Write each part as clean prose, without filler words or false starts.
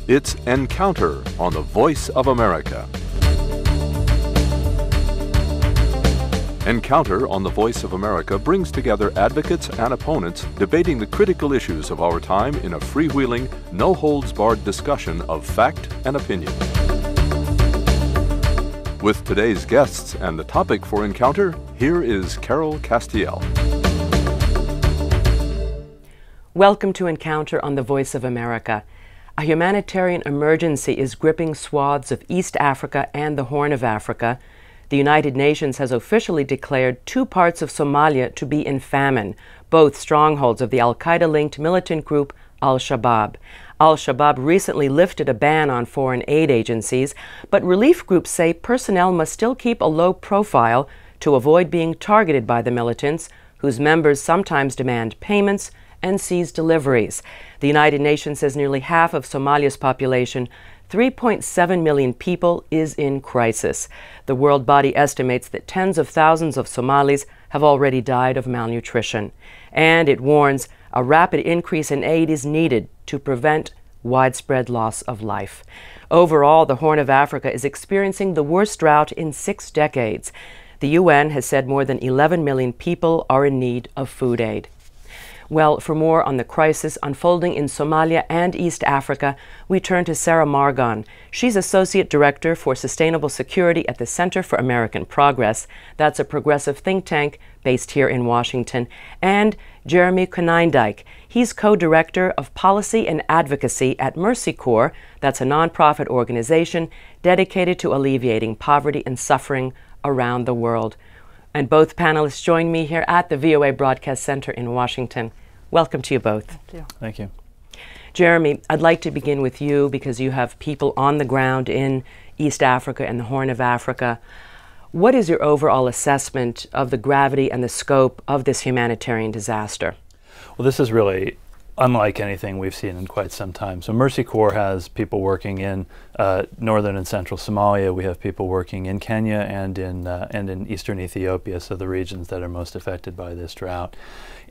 It's Encounter on the Voice of America. Encounter on the Voice of America brings together advocates and opponents debating the critical issues of our time in a freewheeling, no-holds-barred discussion of fact and opinion. With today's guests and the topic for Encounter, here is Carol Castiel. Welcome to Encounter on the Voice of America. A humanitarian emergency is gripping swaths of East Africa and the Horn of Africa. The United Nations has officially declared 2 parts of Somalia to be in famine, both strongholds of the al-Qaeda-linked militant group AlShabaab. AlShabaab recently lifted a ban on foreign aid agencies, but relief groups say personnel must still keep a low profile to avoid being targeted by the militants, whose members sometimes demand payments and seize deliveries. The United Nations says nearly half of Somalia's population, 3.7 million people, is in crisis. The world body estimates that tens of thousands of Somalis have already died of malnutrition. And it warns a rapid increase in aid is needed to prevent widespread loss of life. Overall, the Horn of Africa is experiencing the worst drought in 6 decades. The UN has said more than 11 million people are in need of food aid. Well, for more on the crisis unfolding in Somalia and East Africa, we turn to Sarah Margon. She's Associate Director for Sustainable Security at the Center for American Progress. That's a progressive think tank based here in Washington. And Jeremy Konyndyk. He's co-director of Policy and Advocacy at Mercy Corps. That's a nonprofit organization dedicated to alleviating poverty and suffering around the world. And both panelists join me here at the VOA Broadcast Center in Washington. Welcome to you both. Thank you. Thank you. Jeremy, I'd like to begin with you because you have people on the ground in East Africa and the Horn of Africa. What is your overall assessment of the gravity and the scope of this humanitarian disaster? Well, this is really unlike anything we've seen in quite some time. So Mercy Corps has people working in northern and central Somalia. We have people working in Kenya and in eastern Ethiopia, so the regions that are most affected by this drought.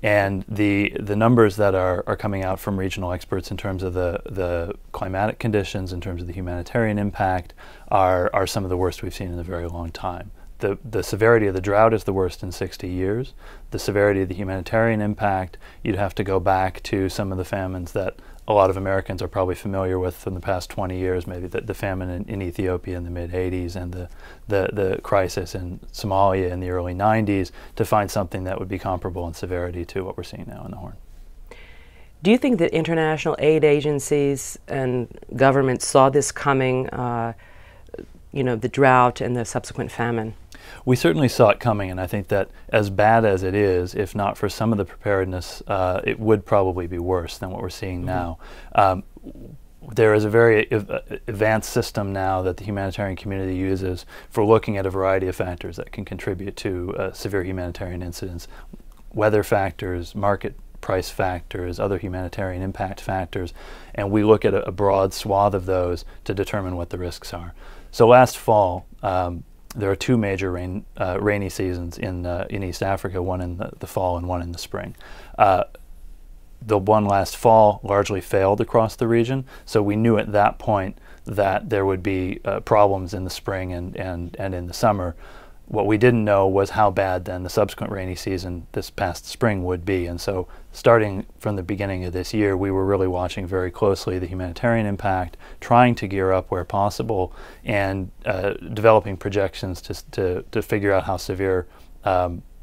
And the numbers that are coming out from regional experts in terms of the climatic conditions, in terms of the humanitarian impact, are some of the worst we've seen in a very long time. The severity of the drought is the worst in 60 years. The severity of the humanitarian impact, you'd have to go back to some of the famines that a lot of Americans are probably familiar with from the past 20 years, maybe the famine in Ethiopia in the mid-'80s and the crisis in Somalia in the early 90s, to find something that would be comparable in severity to what we're seeing now in the Horn. Do you think that international aid agencies and governments saw this coming, the drought and the subsequent famine? We certainly saw it coming, and I think that as bad as it is, if not for some of the preparedness, it would probably be worse than what we're seeing now. There is a very advanced system now that the humanitarian community uses for looking at a variety of factors that can contribute to severe humanitarian incidents. Weather factors, market price factors, other humanitarian impact factors, and we look at a broad swath of those to determine what the risks are. So last fall, there are 2 major rainy seasons in East Africa, one in the fall and one in the spring. The one last fall largely failed across the region, so we knew at that point that there would be problems in the spring and in the summer. What we didn't know was how bad then the subsequent rainy season this past spring would be, and so starting from the beginning of this year, we were really watching very closely the humanitarian impact, trying to gear up where possible, and developing projections to figure out how severe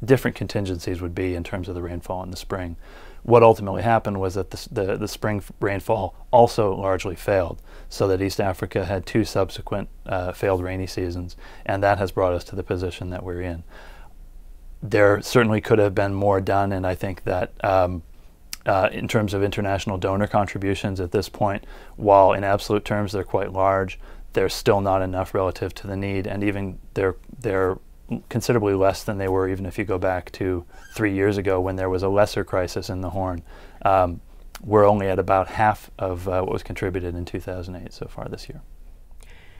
different contingencies would be in terms of the rainfall in the spring. What ultimately happened was that the spring rainfall also largely failed, so that East Africa had 2 subsequent failed rainy seasons, and that has brought us to the position that we're in. There certainly could have been more done, and I think that in terms of international donor contributions at this point, while in absolute terms they're quite large, they're still not enough relative to the need, and even they're considerably less than they were even if you go back to 3 years ago when there was a lesser crisis in the Horn. We're only at about half of what was contributed in 2008 so far this year.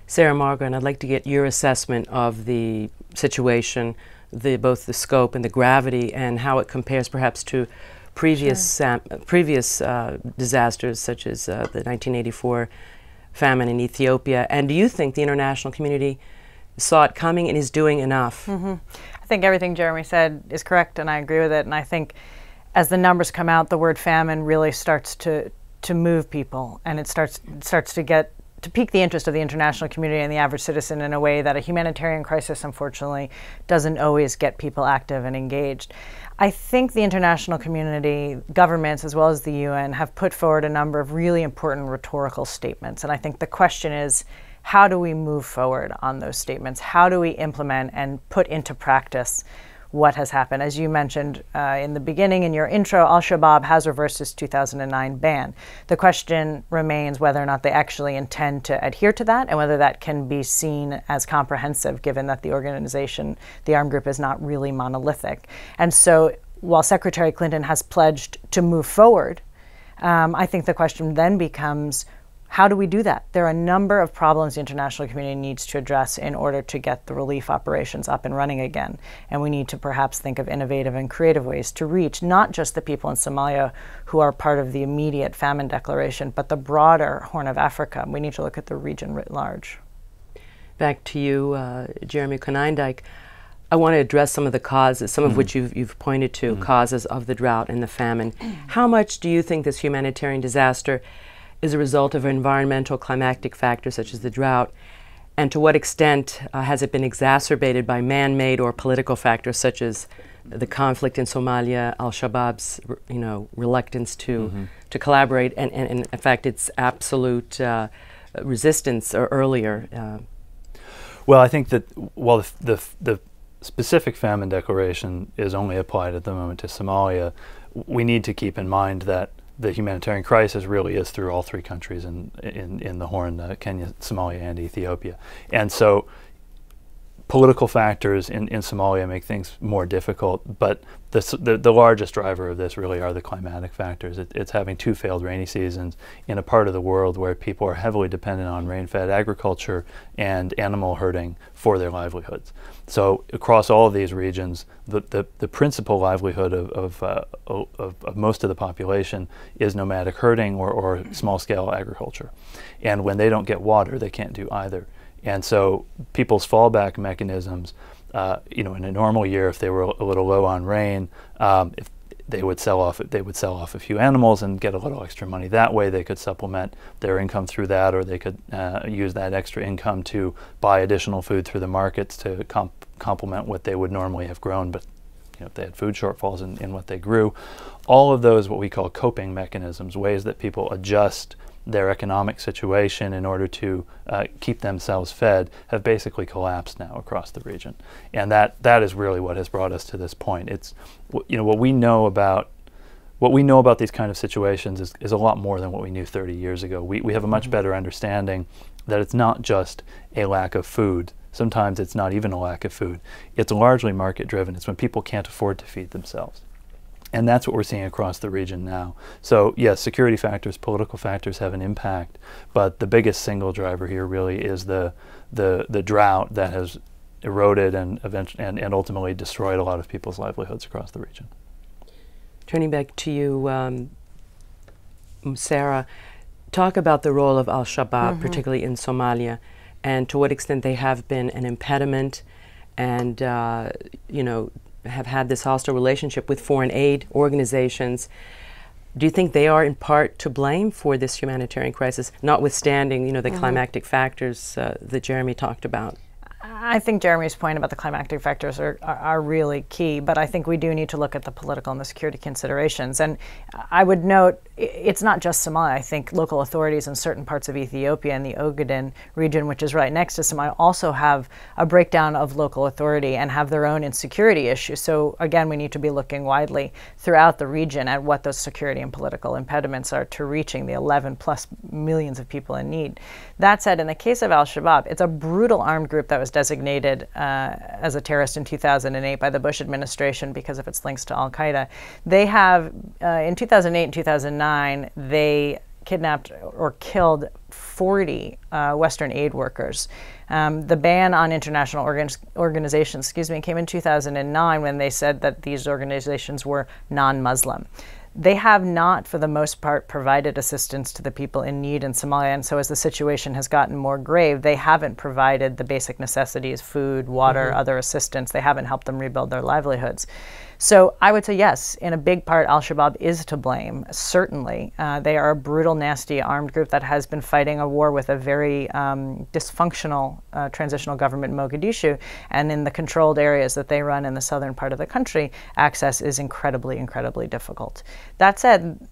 Sarah Margon, I'd like to get your assessment of the situation, both the scope and the gravity, and how it compares perhaps to previous disasters such as the 1984 famine in Ethiopia? And do you think the international community saw it coming and is doing enough? I think everything Jeremy said is correct, and I agree with it. And I think as the numbers come out, the word famine really starts to move people, and it starts to pique the interest of the international community and the average citizen in a way that a humanitarian crisis, unfortunately, doesn't always get people active and engaged. I think the international community, governments as well as the UN, have put forward a number of really important rhetorical statements. And I think the question is, how do we move forward on those statements? How do we implement and put into practice what has happened? As you mentioned in the beginning in your intro, AlShabaab has reversed its 2009 ban. The question remains whether or not they actually intend to adhere to that, and whether that can be seen as comprehensive, given that the organization, the armed group, is not really monolithic. And so while Secretary Clinton has pledged to move forward, I think the question then becomes, how do we do that? There are a number of problems the international community needs to address in order to get the relief operations up and running again. And we need to perhaps think of innovative and creative ways to reach not just the people in Somalia who are part of the immediate famine declaration, but the broader Horn of Africa. We need to look at the region writ large. Back to you, Jeremy Konyndyk. I want to address some of the causes, some of which you've pointed to, causes of the drought and the famine. How much do you think this humanitarian disaster is a result of environmental climatic factors such as the drought, and to what extent has it been exacerbated by man-made or political factors such as the conflict in Somalia, AlShabaab's reluctance to collaborate, and in fact its absolute resistance earlier? Well, I think that while the specific famine declaration is only applied at the moment to Somalia, we need to keep in mind that the humanitarian crisis really is through all three countries in the Horn, Kenya, Somalia, and Ethiopia. And so political factors in Somalia make things more difficult, but the largest driver of this really are the climatic factors. It's having two failed rainy seasons in a part of the world where people are heavily dependent on rain-fed agriculture and animal herding for their livelihoods. So across all of these regions, the principal livelihood of most of the population is nomadic herding or small-scale agriculture. And when they don't get water, they can't do either. And so people's fallback mechanisms, in a normal year, if they were a little low on rain, if they would sell off a few animals and get a little extra money that way. They could supplement their income through that, or they could use that extra income to buy additional food through the markets to complement what they would normally have grown, but if they had food shortfalls in what they grew. All of those, what we call coping mechanisms, ways that people adjust their economic situation in order to keep themselves fed, have basically collapsed now across the region. And that is really what has brought us to this point. It's what we know about these kind of situations is a lot more than what we knew 30 years ago. We have a much better understanding that it's not just a lack of food. Sometimes it's not even a lack of food. It's largely market driven. It's when people can't afford to feed themselves. And that's what we're seeing across the region now. So yes, security factors, political factors have an impact, but the biggest single driver here really is the drought that has eroded and ultimately destroyed a lot of people's livelihoods across the region. Turning back to you, Sarah, talk about the role of AlShabaab, particularly in Somalia, and to what extent they have been an impediment and, have had this hostile relationship with foreign aid organizations. Do you think they are in part to blame for this humanitarian crisis, notwithstanding, the climactic factors that Jeremy talked about? I think Jeremy's point about the climactic factors are really key, but I think we do need to look at the political and the security considerations. And I would note, it's not just Somalia. I think local authorities in certain parts of Ethiopia and the Ogaden region, which is right next to Somalia, also have a breakdown of local authority and have their own insecurity issues. So again, we need to be looking widely throughout the region at what those security and political impediments are to reaching the 11+ millions of people in need. That said, in the case of AlShabaab, it's a brutal armed group that was designated as a terrorist in 2008 by the Bush administration because of its links to Al-Qaeda. They have, in 2008 and 2009, they kidnapped or killed 40 Western aid workers. The ban on international organizations, came in 2009 when they said that these organizations were non-Muslim. They have not, for the most part, provided assistance to the people in need in Somalia. And so as the situation has gotten more grave, they haven't provided the basic necessities, food, water, other assistance. They haven't helped them rebuild their livelihoods. So I would say yes, in a big part, Al-Shabaab is to blame, certainly. They are a brutal, nasty armed group that has been fighting a war with a very dysfunctional transitional government in Mogadishu. And in the controlled areas that they run in the southern part of the country, access is incredibly, incredibly difficult. That said,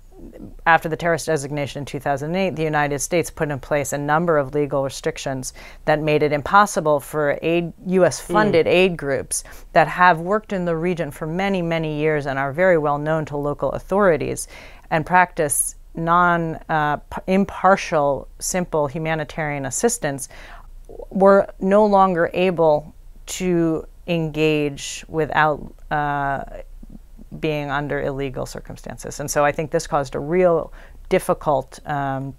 after the terrorist designation in 2008, the United States put in place a number of legal restrictions that made it impossible for U.S.-funded aid groups that have worked in the region for many, many years and are very well known to local authorities and practice impartial, simple humanitarian assistance, were no longer able to engage without being under illegal circumstances. And so I think this caused a real difficult, and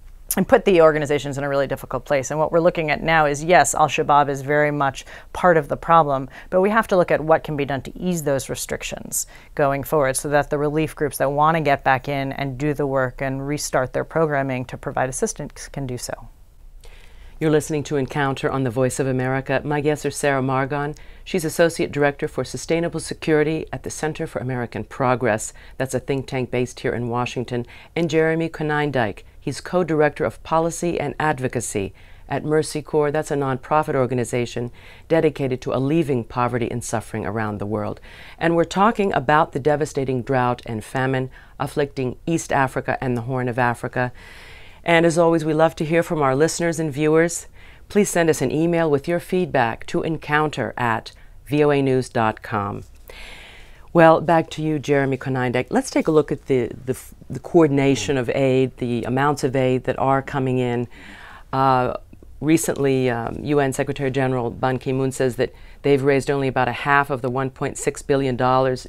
put the organizations in a really difficult place. And what we're looking at now is, yes, Al-Shabaab is very much part of the problem, but we have to look at what can be done to ease those restrictions going forward so that the relief groups that want to get back in and do the work and restart their programming to provide assistance can do so. You're listening to Encounter on the Voice of America. My guest is Sarah Margon. She's Associate Director for Sustainable Security at the Center for American Progress. That's a think tank based here in Washington. And Jeremy Konyndyk. He's Co-Director of Policy and Advocacy at Mercy Corps. That's a nonprofit organization dedicated to alleviating poverty and suffering around the world. And we're talking about the devastating drought and famine afflicting East Africa and the Horn of Africa. And as always, we love to hear from our listeners and viewers. Please send us an email with your feedback to encounter@voanews.com. Well, back to you, Jeremy Konyndyk. Let's take a look at the coordination of aid, the amounts of aid that are coming in. Recently, UN Secretary General Ban Ki-moon says that they've raised only about a half of the $1.6 billion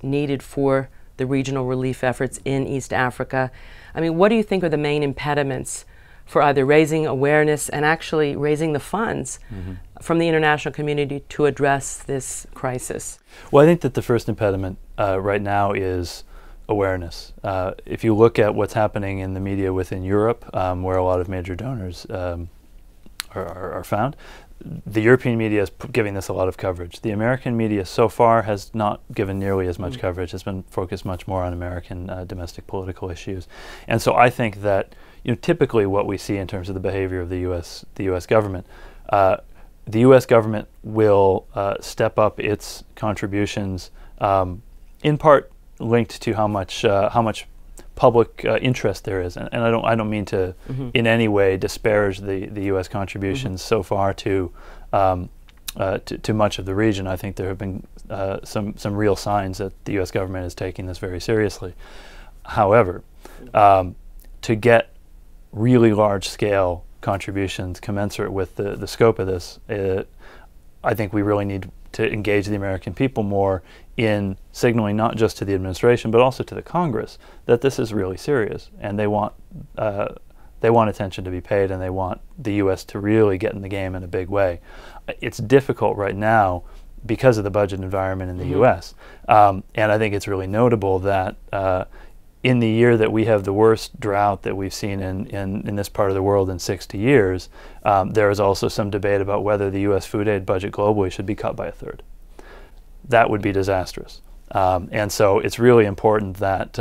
needed for the regional relief efforts in East Africa. I mean, what do you think are the main impediments for either raising awareness and actually raising the funds from the international community to address this crisis? Well, I think that the first impediment right now is awareness. If you look at what's happening in the media within Europe, where a lot of major donors are found, the European media is giving this a lot of coverage. The American media so far has not given nearly as much coverage. It's been focused much more on American domestic political issues. And so I think that, you know, typically what we see in terms of the behavior of the U.S. government, the U.S. government will step up its contributions, in part linked to how much public interest there is, and I don't mean to in any way disparage the U.S. contributions so far to much of the region. I think there have been some real signs that the U.S. government is taking this very seriously. However, to get really large-scale contributions commensurate with the scope of this, I think we really need to engage the American people more in signaling not just to the administration but also to the Congress that this is really serious, and they want attention to be paid, and they want the U.S. to really get in the game in a big way. It's difficult right now because of the budget environment in the U.S., and I think it's really notable that in the year that we have the worst drought that we've seen in this part of the world in 60 years, there is also some debate about whether the U.S. food aid budget globally should be cut by a third. That would be disastrous. And so it's really important that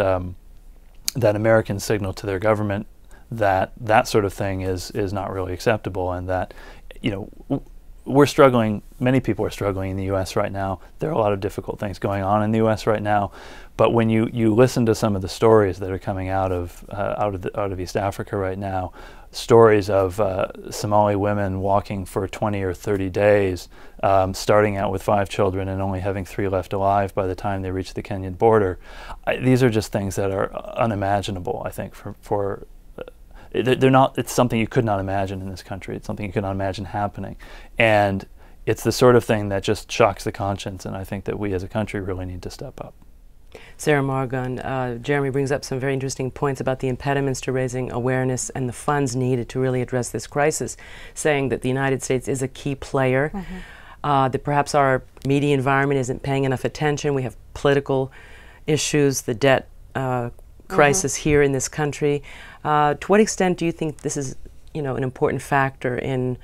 that Americans signal to their government that that sort of thing is not really acceptable, and that, you know, we're struggling, many people are struggling in the U.S. right now. There are a lot of difficult things going on in the U.S. right now. But when you listen to some of the stories that are coming out of East Africa right now, stories of Somali women walking for 20 or 30 days, starting out with 5 children and only having 3 left alive by the time they reach the Kenyan border, these are just things that are unimaginable, I think, they're not, it's something you could not imagine in this country. It's something you could not imagine happening. And it's the sort of thing that just shocks the conscience, and I think that we as a country really need to step up. Sarah Margon, Jeremy brings up some very interesting points about the impediments to raising awareness and the funds needed to really address this crisis, saying that the United States is a key player, that perhaps our media environment isn't paying enough attention. We have political issues, the debt crisis here in this country. To what extent do you think this is, an important factor in,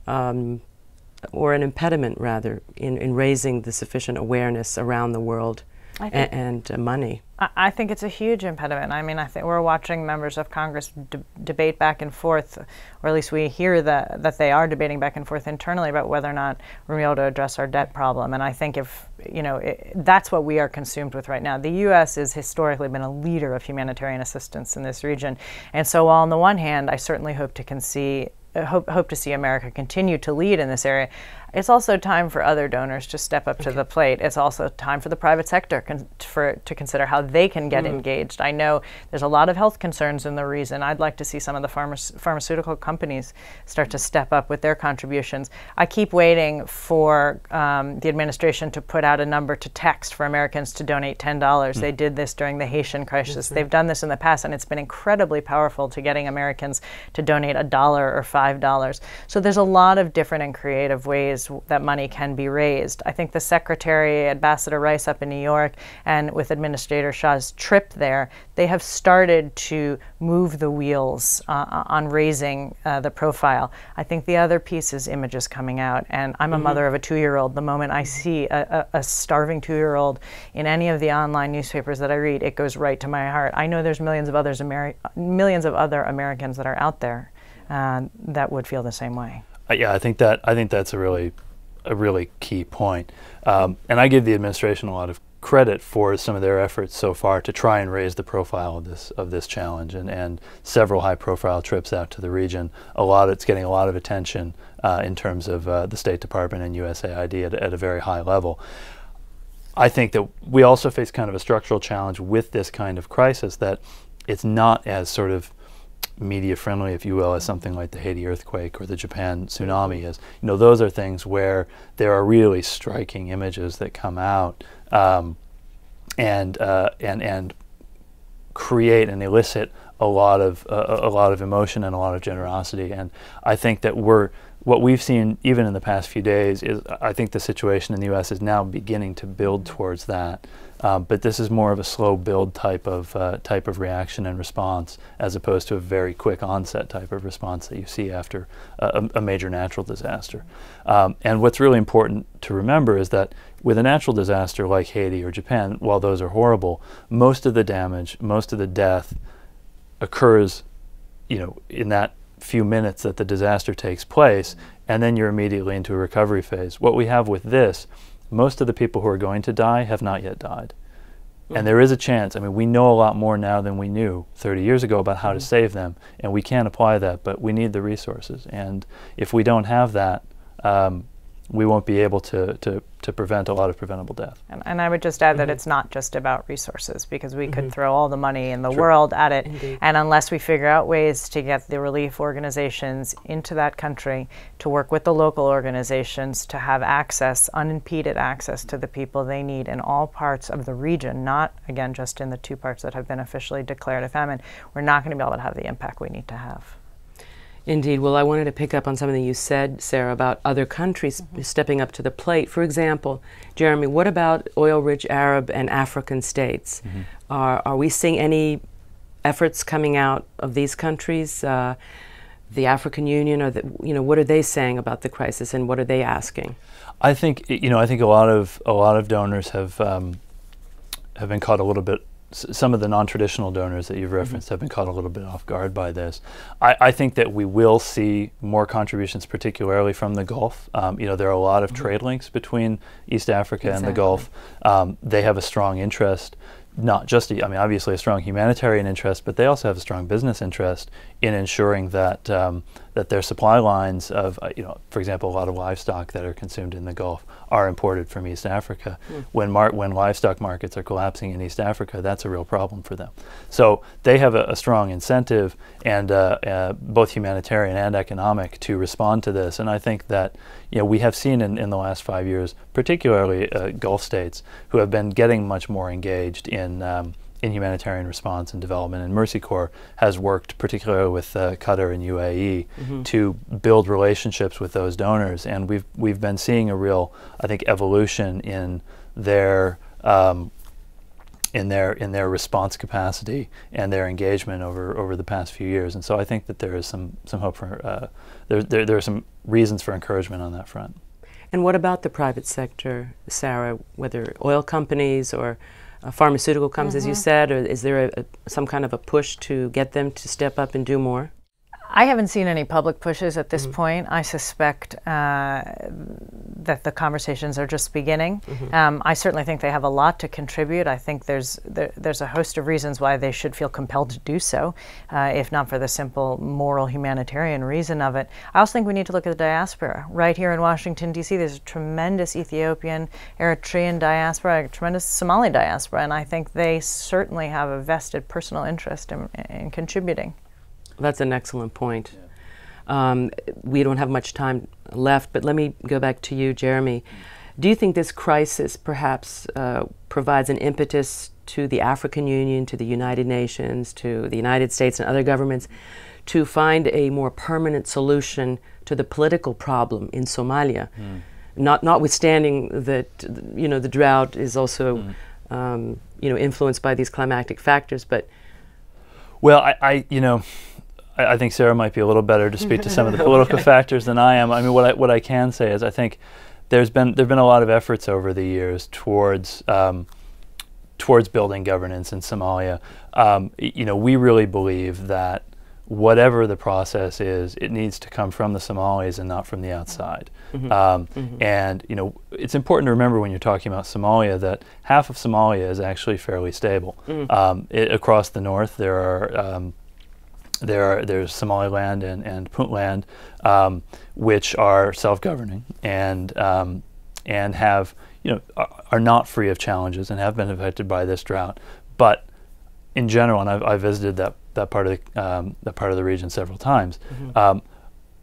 or an impediment rather, in raising the sufficient awareness around the world and money? I think it's a huge impediment. I mean, I think we're watching members of Congress debate back and forth, or at least we hear that they are debating back and forth internally about whether or not we're able to address our debt problem. And I think if, that's what we are consumed with right now. The U.S. has historically been a leader of humanitarian assistance in this region. And so while on the one hand, I certainly hope to see America continue to lead in this area, it's also time for other donors to step up to the plate. It's also time for the private sector to consider how they can get engaged. I know there's a lot of health concerns in the region. I'd like to see some of the pharmaceutical companies start to step up with their contributions. I keep waiting for the administration to put out a number to text for Americans to donate $10. They did this during the Haitian crisis. They've done this in the past, and it's been incredibly powerful to getting Americans to donate $1 or $5. So there's a lot of different and creative ways that money can be raised. I think the Secretary, Ambassador Rice up in New York, and with Administrator Shah's trip there, they have started to move the wheels on raising the profile. I think the other piece is images coming out, and I'm a mother of a 2-year-old. The moment I see a starving 2-year-old in any of the online newspapers that I read, it goes right to my heart. I know there's millions of other Americans that are out there that would feel the same way. Yeah, I think that's a really key point, and I give the administration a lot of credit for some of their efforts so far to try and raise the profile of this challenge, and several high-profile trips out to the region. It's getting a lot of attention in terms of the State Department and USAID at a very high level. I think that we also face kind of a structural challenge with this kind of crisis, that it's not as sort of media friendly, if you will, as something like the Haiti earthquake or the Japan tsunami is. Those are things where there are really striking images that come out and create and elicit a lot of emotion and a lot of generosity. And I think that what we've seen even in the past few days is, I think the situation in the U.S. is now beginning to build towards that. But this is more of a slow build type of reaction and response, as opposed to a very quick onset type of response that you see after a major natural disaster. And what's really important to remember is that with a natural disaster like Haiti or Japan, while those are horrible, most of the damage, most of the death occurs, in that few minutes that the disaster takes place, and then you're immediately into a recovery phase. What we have with this, most of the people who are going to die have not yet died. And there is a chance. I mean, we know a lot more now than we knew 30 years ago about how to save them, and we can apply that, but we need the resources. And if we don't have that, we won't be able to prevent a lot of preventable death. And I would just add that it's not just about resources, because we could throw all the money in the world at it, and unless we figure out ways to get the relief organizations into that country, to work with the local organizations to have access, unimpeded access to the people they need in all parts of the region, not, again, just in the 2 parts that have been officially declared a famine, we're not going to be able to have the impact we need to have. Indeed. Well, I wanted to pick up on something you said, Sarah, about other countries stepping up to the plate. For example, Jeremy, what about oil-rich Arab and African states? Are we seeing any efforts coming out of these countries? The African Union, or what are they saying about the crisis, and what are they asking? I think a lot of donors have been caught a little bit. Some of the non-traditional donors that you've referenced have been caught a little bit off guard by this. I think that we will see more contributions, particularly from the Gulf. There are a lot of trade links between East Africa and the Gulf. They have a strong interest, not just, obviously a strong humanitarian interest, but they also have a strong business interest in ensuring that that their supply lines of, for example, a lot of livestock that are consumed in the Gulf are imported from East Africa. When livestock markets are collapsing in East Africa, that's a real problem for them. So they have a strong incentive, and both humanitarian and economic, to respond to this. And I think that we have seen in the last 5 years, particularly Gulf states, who have been getting much more engaged in humanitarian response and development, and Mercy Corps has worked particularly with Qatar and UAE to build relationships with those donors, and we've been seeing a real, I think, evolution in their in their response capacity and their engagement over the past few years. And so I think that there is some hope for there are some reasons for encouragement on that front. And what about the private sector, Sarah? Whether oil companies or pharmaceutical companies, as you said, or is there some kind of a push to get them to step up and do more? I haven't seen any public pushes at this point. I suspect that the conversations are just beginning. I certainly think they have a lot to contribute. I think there's a host of reasons why they should feel compelled to do so, if not for the simple moral humanitarian reason of it. I also think we need to look at the diaspora. Right here in Washington, D.C., there's a tremendous Ethiopian, Eritrean diaspora, a tremendous Somali diaspora, and I think they certainly have a vested personal interest in contributing. That's an excellent point. We don't have much time left, but let me go back to you, Jeremy. Do you think this crisis perhaps provides an impetus to the African Union, to the United Nations, to the United States and other governments to find a more permanent solution to the political problem in Somalia? Notwithstanding that, you know, the drought is also, you know, influenced by these climatic factors, but... Well, I think Sarah might be a little better to speak to some of the political factors than I am. I mean, what I can say is I think there've been a lot of efforts over the years towards building governance in Somalia. You know, we really believe that whatever the process is, it needs to come from the Somalis and not from the outside. And you know, it's important to remember when you're talking about Somalia that half of Somalia is actually fairly stable. Across the north, there's Somaliland and Puntland, which are self-governing and have, you know, are not free of challenges and have been affected by this drought. But in general, and I've visited that part of the region several times,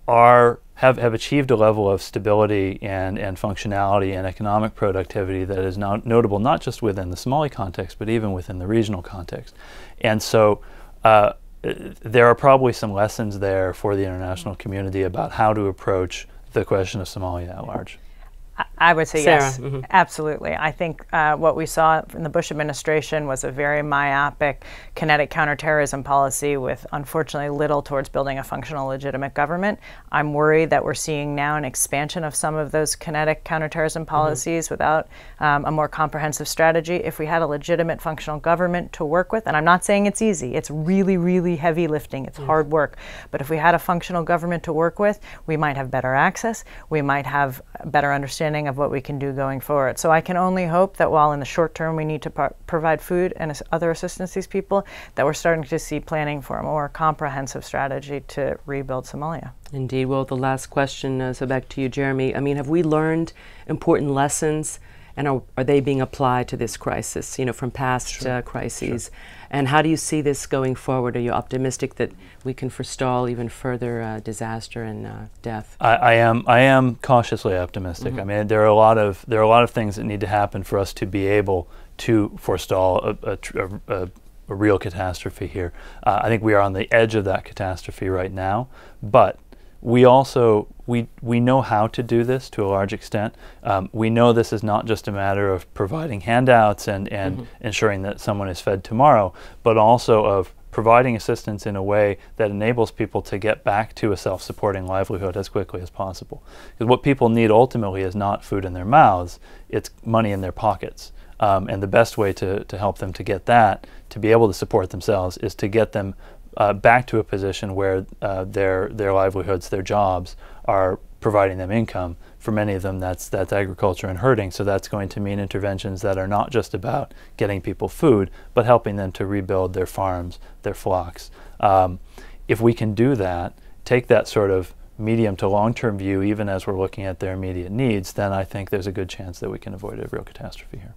have achieved a level of stability and functionality and economic productivity that is now notable not just within the Somali context, but even within the regional context. And so there are probably some lessons there for the international community about how to approach the question of Somalia at large. I would say Sarah. yes, absolutely. I think what we saw in the Bush administration was a very myopic, kinetic counterterrorism policy with, unfortunately, little towards building a functional, legitimate government. I'm worried that we're seeing now an expansion of some of those kinetic counterterrorism policies without a more comprehensive strategy. If we had a legitimate, functional government to work with, and I'm not saying it's easy, it's really, really heavy lifting, it's hard work, but if we had a functional government to work with, we might have better access, we might have a better understanding of what we can do going forward. So I can only hope that while in the short term we need to provide food and other assistance to these people, that we're starting to see planning for a more comprehensive strategy to rebuild Somalia. Indeed. Well, the last question, so back to you, Jeremy. I mean, have we learned important lessons, and are they being applied to this crisis, you know, from past crises? And how do you see this going forward? Are you optimistic that we can forestall even further disaster and death? I am cautiously optimistic. I mean, there are a lot of things that need to happen for us to be able to forestall a real catastrophe here. I think we are on the edge of that catastrophe right now, but we also we know how to do this to a large extent. We know this is not just a matter of providing handouts and ensuring that someone is fed tomorrow, but also of providing assistance in a way that enables people to get back to a self-supporting livelihood as quickly as possible. Because what people need ultimately is not food in their mouths, it's money in their pockets. And the best way to help them to get that, to be able to support themselves, is to get them back to a position where their livelihoods, their jobs, are providing them income. For many of them, that's agriculture and herding. So that's going to mean interventions that are not just about getting people food, but helping them to rebuild their farms, their flocks. If we can do that, take that sort of medium to long-term view, even as we're looking at their immediate needs, then I think there's a good chance that we can avoid a real catastrophe here.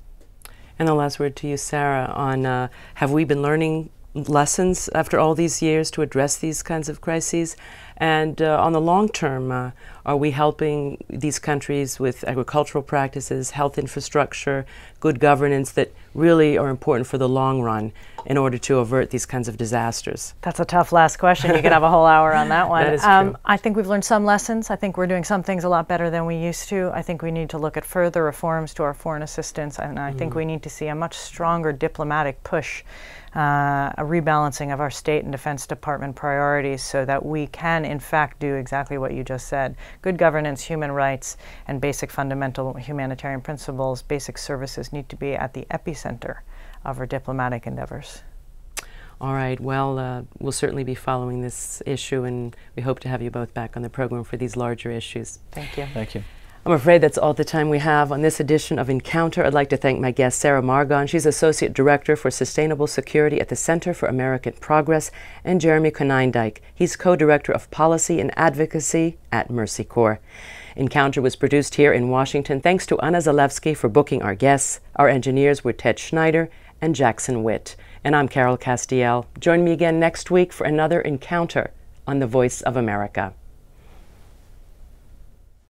And the last word to you, Sarah, on have we been learning lessons after all these years to address these kinds of crises? And on the long term, are we helping these countries with agricultural practices, health infrastructure, good governance that really are important for the long run in order to avert these kinds of disasters? That's a tough last question. You could have a whole hour on that one. That is true. I think we've learned some lessons. I think we're doing some things a lot better than we used to. I think we need to look at further reforms to our foreign assistance, and I think we need to see a much stronger diplomatic push, a rebalancing of our State and Defense Department priorities so that we can, in fact, do exactly what you just said. Good governance, human rights, and basic fundamental humanitarian principles, basic services need to be at the epicenter of our diplomatic endeavors. All right, well, we'll certainly be following this issue, and we hope to have you both back on the program for these larger issues. Thank you. Thank you. I'm afraid that's all the time we have on this edition of Encounter. I'd like to thank my guest, Sarah Margon. She's Associate Director for Sustainable Security at the Center for American Progress, and Jeremy Konyndyk. He's Co-Director of Policy and Advocacy at Mercy Corps. Encounter was produced here in Washington. Thanks to Anna Zalewski for booking our guests. Our engineers were Ted Schneider and Jackson Witt. And I'm Carol Castiel. Join me again next week for another Encounter on the Voice of America.